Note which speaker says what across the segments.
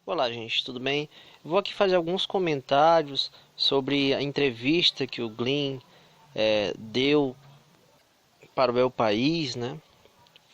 Speaker 1: Olá, gente, tudo bem? Vou aqui fazer alguns comentários sobre a entrevista que o Glenn deu para o El País, né?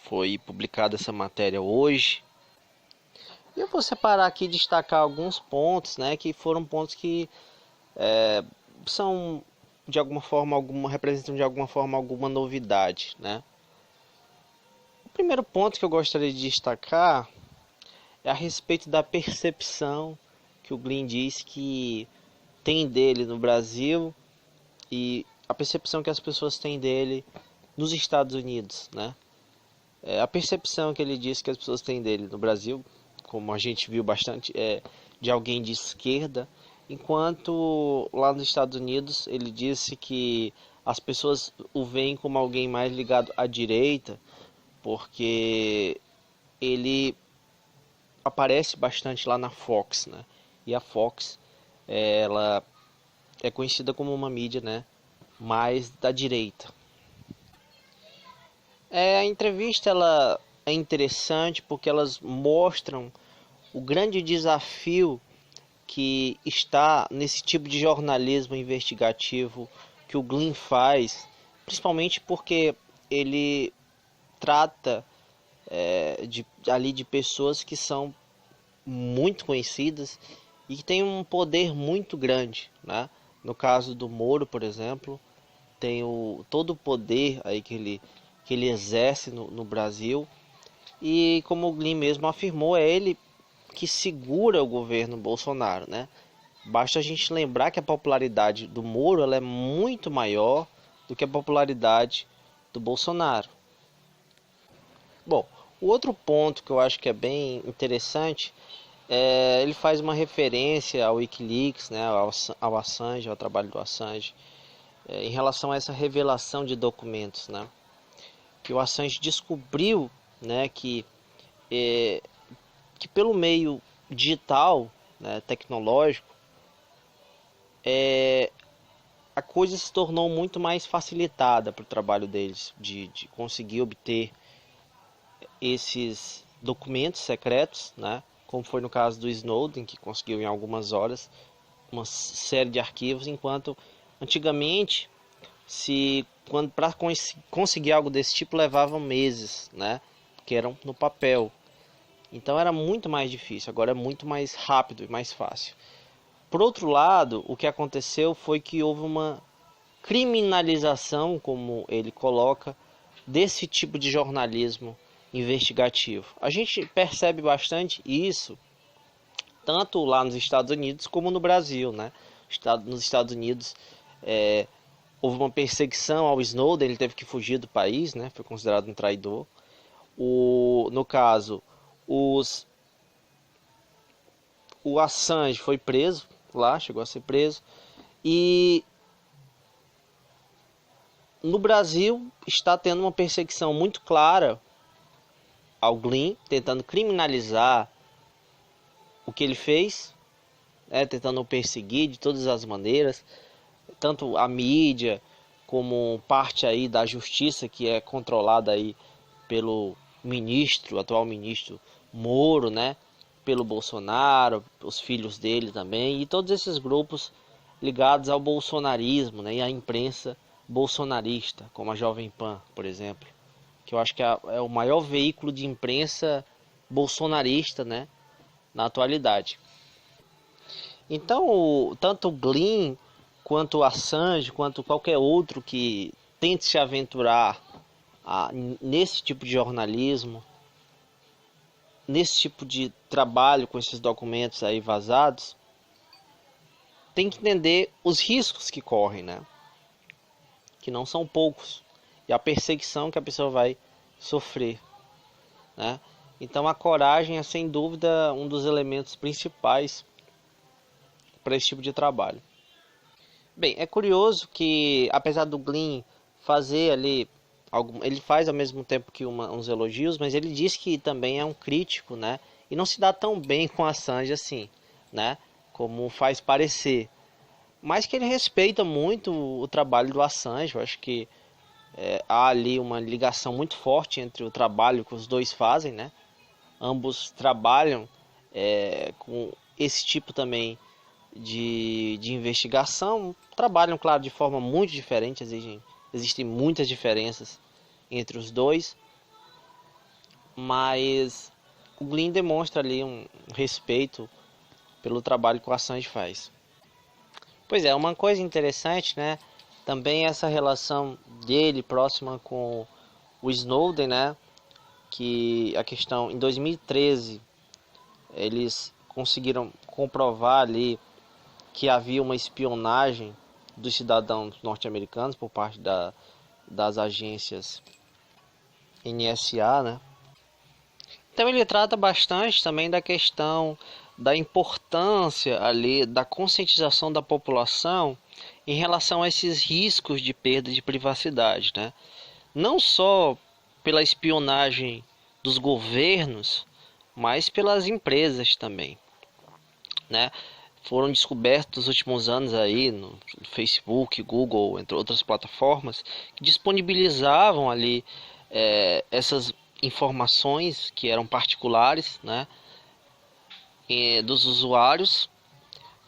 Speaker 1: Foi publicada essa matéria hoje. E eu vou separar aqui e destacar alguns pontos, né? Que foram pontos que são de alguma forma, representam de alguma forma alguma novidade, né? O primeiro ponto que eu gostaria de destacar é a respeito da percepção que o Glenn diz que tem dele no Brasil e a percepção que as pessoas têm dele nos Estados Unidos, né? A percepção que ele diz que as pessoas têm dele no Brasil, como a gente viu bastante, é de alguém de esquerda, enquanto lá nos Estados Unidos ele disse que as pessoas o veem como alguém mais ligado à direita, porque ele aparece bastante lá na Fox, né? E a Fox, ela é conhecida como uma mídia, né, mais da direita. A entrevista ela é interessante porque elas mostram o grande desafio que está nesse tipo de jornalismo investigativo que o Glenn faz, principalmente porque ele trata ali de pessoas que são muito conhecidas e que têm um poder muito grande, né? No caso do Moro, por exemplo, tem todo o poder aí que ele exerce no Brasil. E como o Glyn mesmo afirmou, é ele que segura o governo Bolsonaro, né? Basta a gente lembrar que a popularidade do Moro ela é muito maior do que a popularidade do Bolsonaro. Bom, o outro ponto que eu acho que é bem interessante ele faz uma referência ao WikiLeaks, né, ao Assange, ao trabalho do Assange, em relação a essa revelação de documentos, né? Que o Assange descobriu, né, que pelo meio digital, né, tecnológico, a coisa se tornou muito mais facilitada para o trabalho deles, de conseguir obter esses documentos secretos, né, como foi no caso do Snowden, que conseguiu em algumas horas uma série de arquivos, enquanto antigamente, se quando para conseguir algo desse tipo levava meses, né, que eram no papel. Então era muito mais difícil, agora é muito mais rápido e mais fácil. Por outro lado, o que aconteceu foi que houve uma criminalização, como ele coloca, desse tipo de jornalismo investigativo. A gente percebe bastante isso tanto lá nos Estados Unidos como no Brasil, né? Nos Estados Unidos houve uma perseguição ao Snowden, ele teve que fugir do país, né? Foi considerado um traidor. No caso, os o Assange foi preso lá, chegou a ser preso. E no Brasil está tendo uma perseguição muito clara ao Glynn, tentando criminalizar o que ele fez, tentando o perseguir de todas as maneiras, tanto a mídia como parte aí da justiça que é controlada aí pelo atual ministro Moro, né? Pelo Bolsonaro, os filhos dele também, e todos esses grupos ligados ao bolsonarismo, né, e à imprensa bolsonarista, como a Jovem Pan, por exemplo, que eu acho que é o maior veículo de imprensa bolsonarista, né, na atualidade. Então, tanto o Glynn, quanto o Assange, quanto qualquer outro que tente se aventurar nesse tipo de jornalismo, nesse tipo de trabalho com esses documentos aí vazados, tem que entender os riscos que correm, né? Que não são poucos, e a perseguição que a pessoa vai sofrer, né? Então a coragem é sem dúvida um dos elementos principais para esse tipo de trabalho. Bem, é curioso que apesar do Glynn fazer ali ele faz ao mesmo tempo que uns elogios, mas ele diz que também é um crítico, né? E não se dá tão bem com Assange assim, né? Como faz parecer. Mas que ele respeita muito o trabalho do Assange. Eu acho que há ali uma ligação muito forte entre o trabalho que os dois fazem, né? Ambos trabalham com esse tipo também de investigação, trabalham, claro, de forma muito diferente, existem muitas diferenças entre os dois, mas o Glynn demonstra ali um respeito pelo trabalho que o Assange faz. Pois é, uma coisa interessante, né? Também essa relação dele próxima com o Snowden, né? Que a questão, em 2013, eles conseguiram comprovar ali que havia uma espionagem dos cidadãos norte-americanos por parte das agências NSA, né? Então ele trata bastante também da questão da importância ali da conscientização da população em relação a esses riscos de perda de privacidade, né? Não só pela espionagem dos governos, mas pelas empresas também, né? Foram descobertos nos últimos anos aí no Facebook, Google, entre outras plataformas, que disponibilizavam ali essas informações que eram particulares, né, dos usuários,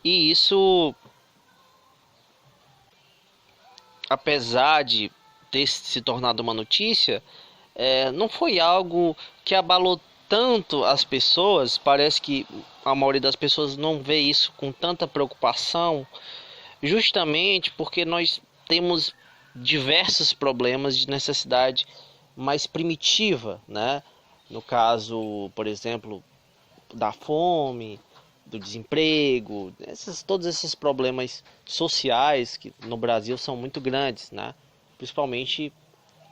Speaker 1: e isso, apesar de ter se tornado uma notícia, não foi algo que abalou tanto as pessoas. Parece que a maioria das pessoas não vê isso com tanta preocupação, justamente porque nós temos diversos problemas de necessidade mais primitiva, né? No caso, por exemplo, da fome, do desemprego, todos esses problemas sociais que no Brasil são muito grandes, né? Principalmente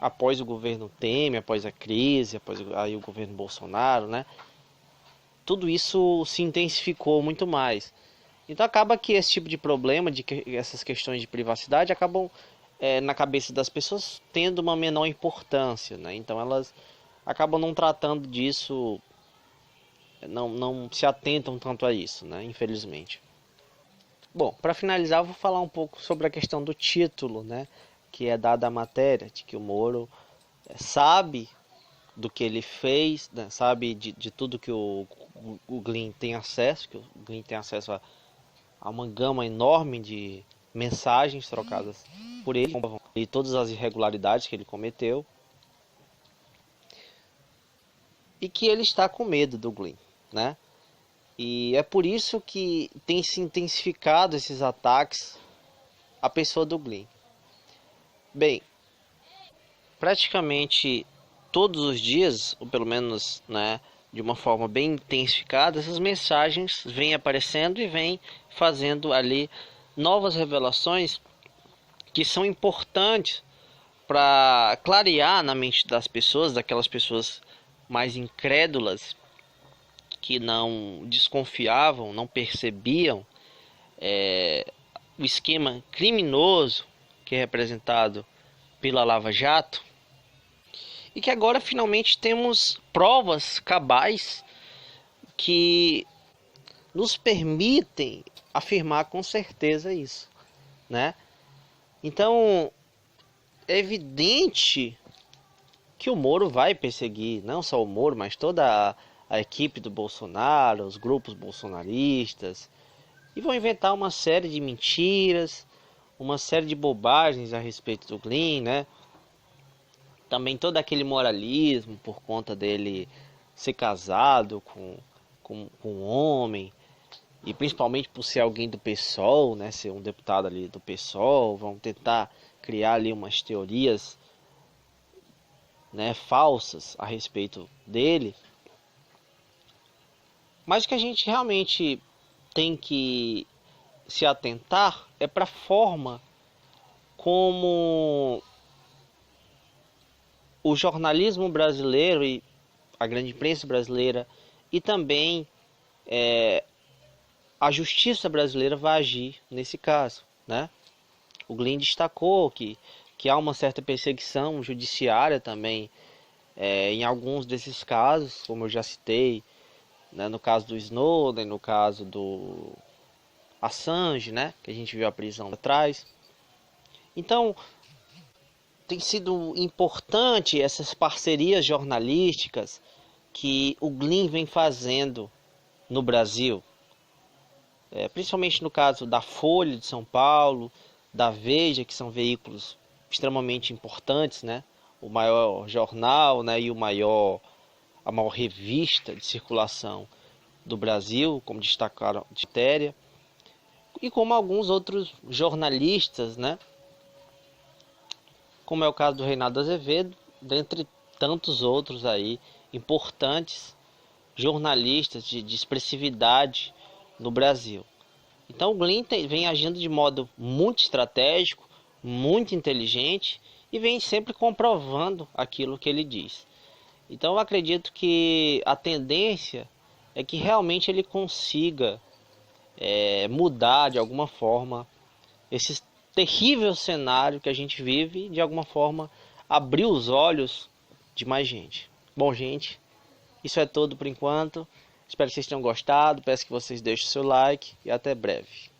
Speaker 1: após o governo Temer, após a crise, após aí o governo Bolsonaro, né? Tudo isso se intensificou muito mais. Então acaba que esse tipo de problema, essas questões de privacidade, acabam na cabeça das pessoas tendo uma menor importância, né? Então elas acabam não tratando disso, não se atentam tanto a isso, né? Infelizmente. Bom, para finalizar, eu vou falar um pouco sobre a questão do título, né? Que é dada à matéria, de que o Moro sabe do que ele fez, né? Sabe de tudo que o Glynn tem acesso, que o Glynn tem acesso a uma gama enorme de mensagens trocadas por ele e todas as irregularidades que ele cometeu, e que ele está com medo do Glynn, né? E é por isso que tem se intensificado esses ataques à pessoa do Glynn. Bem, praticamente todos os dias, ou pelo menos, né, de uma forma bem intensificada, essas mensagens vêm aparecendo e vêm fazendo ali novas revelações que são importantes para clarear na mente das pessoas, daquelas pessoas mais incrédulas, que não desconfiavam, não percebiam o esquema criminoso que é representado pela Lava Jato, e que agora finalmente temos provas cabais que nos permitem afirmar com certeza isso, né? Então é evidente que o Moro vai perseguir, não só o Moro, mas toda a equipe do Bolsonaro, os grupos bolsonaristas, e vão inventar uma série de mentiras, uma série de bobagens a respeito do Glynn, né? Também todo aquele moralismo por conta dele ser casado com um homem, e principalmente por ser alguém do PSOL, né? Ser um deputado ali do PSOL, vão tentar criar ali umas teorias, né, falsas a respeito dele. Mas o que a gente realmente tem que se atentar é para a forma como o jornalismo brasileiro e a grande imprensa brasileira e também a justiça brasileira vai agir nesse caso, né? O Glynn destacou que há uma certa perseguição judiciária também em alguns desses casos, como eu já citei, né, no caso do Snowden, no caso do Assange, né, que a gente viu a prisão atrás. Então, tem sido importante essas parcerias jornalísticas que o Glynn vem fazendo no Brasil, principalmente no caso da Folha de São Paulo, da Veja, que são veículos extremamente importantes, né? O maior jornal, né? E a maior revista de circulação do Brasil, como destacaram a matéria, e como alguns outros jornalistas, né? Como é o caso do Reinaldo Azevedo, dentre tantos outros aí importantes jornalistas de expressividade no Brasil. Então o Glenn vem agindo de modo muito estratégico, muito inteligente e vem sempre comprovando aquilo que ele diz. Então eu acredito que a tendência é que realmente ele consiga mudar de alguma forma esse terrível cenário que a gente vive e de alguma forma abrir os olhos de mais gente. Bom, gente, isso é tudo por enquanto. Espero que vocês tenham gostado. Peço que vocês deixem o seu like e até breve.